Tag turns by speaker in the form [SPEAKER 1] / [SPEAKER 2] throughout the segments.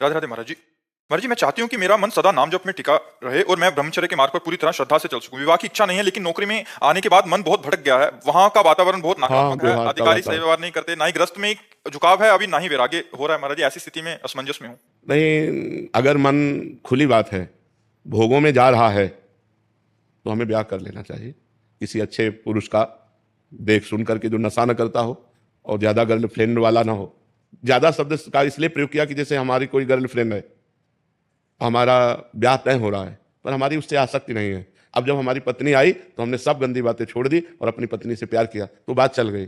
[SPEAKER 1] राधे राधे महाराज जी। महाराज जी, मैं चाहती हूँ कि मेरा मन सदा नाम जप में टिका रहे और मैं ब्रह्मचर्य के मार्ग पर पूरी तरह श्रद्धा से चल सकूं। विवाह की इच्छा नहीं है, लेकिन नौकरी में आने के बाद मन बहुत भटक गया है। वहां का वातावरण बहुत
[SPEAKER 2] हाँ,
[SPEAKER 1] नकारात्मक है,
[SPEAKER 2] व्यवहार का
[SPEAKER 1] अधिकारी सही
[SPEAKER 2] वातावरण
[SPEAKER 1] व्यवहार नहीं करते, ना ही ग्रस्त में एक झुकाव है, अभी ना ही वैराग्य हो रहा है। महाराज जी, ऐसी स्थिति में असमंजस में हूँ।
[SPEAKER 2] नहीं। अगर मन, खुली बात है, भोगों में जा रहा है तो हमें ब्याह कर लेना चाहिए किसी अच्छे पुरुष का, देख सुन करके, जो नशा न करता हो और ज़्यादा गर्लफ्रेंड वाला ना हो। ज़्यादा शब्द का इसलिए प्रयोग किया कि जैसे हमारी कोई गर्लफ्रेंड है, हमारा ब्याह तय हो रहा है, पर हमारी उससे आसक्ति नहीं है। अब जब हमारी पत्नी आई तो हमने सब गंदी बातें छोड़ दी और अपनी पत्नी से प्यार किया, तो बात चल गई।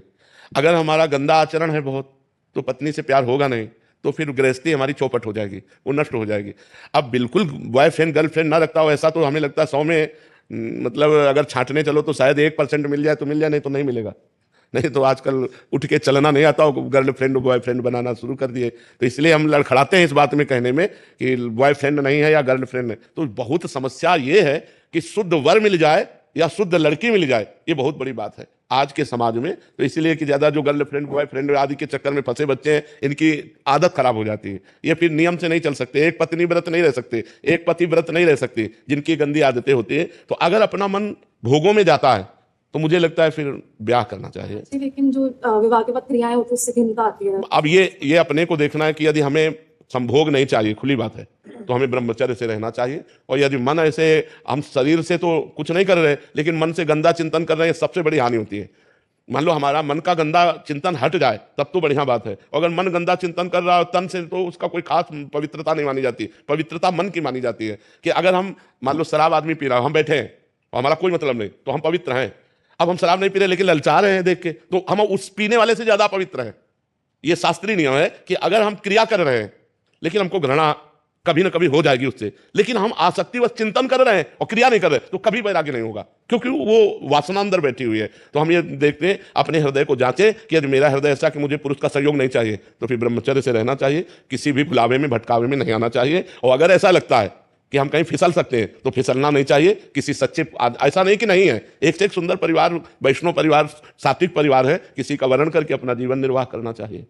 [SPEAKER 2] अगर हमारा गंदा आचरण है बहुत, तो पत्नी से प्यार होगा नहीं, तो फिर गृहस्थी हमारी चौपट हो जाएगी, वो नष्ट हो जाएगी। अब बिल्कुल बॉयफ्रेंड गर्लफ्रेंड ना रखता हो ऐसा, तो हमें लगता है 100 में मतलब अगर छांटने चलो तो शायद 1% मिल जाए तो मिल जाए, नहीं तो नहीं मिलेगा। नहीं तो आजकल उठ के चलना नहीं आता हो, गर्लफ्रेंड बॉयफ्रेंड बनाना शुरू कर दिए। तो इसलिए हम लड़खड़ाते हैं इस बात में कहने में कि बॉयफ्रेंड नहीं है या गर्लफ्रेंड है। तो बहुत समस्या ये है कि शुद्ध वर मिल जाए या शुद्ध लड़की मिल जाए, ये बहुत बड़ी बात है आज के समाज में। तो इसलिए कि ज़्यादा जो गर्लफ्रेंड बॉयफ्रेंड आदि के चक्कर में फंसे बच्चे हैं, इनकी आदत खराब हो जाती है। ये फिर नियम से नहीं चल सकते, एक पत्नी व्रत नहीं रह सकते, एक पति व्रत नहीं रह सकते, जिनकी गंदी आदतें होती है। तो अगर अपना मन भोगों में जाता है तो मुझे लगता है फिर ब्याह करना चाहिए।
[SPEAKER 3] लेकिन जो विवाह के बाद क्रियाएं होती है उससे भिन्नता आती है।
[SPEAKER 2] अब ये अपने को देखना है कि यदि हमें संभोग नहीं चाहिए, खुली बात है, तो हमें ब्रह्मचर्य से रहना चाहिए। और यदि मन ऐसे, हम शरीर से तो कुछ नहीं कर रहे लेकिन मन से गंदा चिंतन कर रहे हैं, सबसे बड़ी हानि होती है। मान लो हमारा मन का गंदा चिंतन हट जाए तब तो बढ़िया बात है। अगर मन गंदा चिंतन कर रहा है तन से, तो उसका कोई खास पवित्रता नहीं मानी जाती। पवित्रता मन की मानी जाती है कि अगर हम, मान लो शराब आदमी पी रहा है, हम बैठे हैं और हमारा कोई मतलब नहीं, तो हम पवित्र हैं। अब हम शराब नहीं पी रहे लेकिन ललचा रहे हैं देख के, तो हम उस पीने वाले से ज्यादा पवित्र हैं। ये शास्त्रीय नियम है कि अगर हम क्रिया कर रहे हैं लेकिन हमको घृणा कभी ना कभी हो जाएगी उससे, लेकिन हम आसक्ति व चिंतन कर रहे हैं और क्रिया नहीं कर रहे, तो कभी वैराग्य नहीं होगा, क्योंकि वो वासना अंदर बैठी हुई है। तो हम ये देखते हैं, अपने हृदय को जांचें कि यदि मेरा हृदय ऐसा कि मुझे पुरुष का सहयोग नहीं चाहिए, तो फिर ब्रह्मचर्य से रहना चाहिए, किसी भी भुलावे में भटकावे में नहीं आना चाहिए। और अगर ऐसा लगता है कि हम कहीं फिसल सकते हैं तो फिसलना नहीं चाहिए किसी सच्चे, ऐसा नहीं कि नहीं है, एक से एक सुंदर परिवार, वैष्णव परिवार, सात्विक परिवार है, किसी का वर्ण करके अपना जीवन निर्वाह करना चाहिए।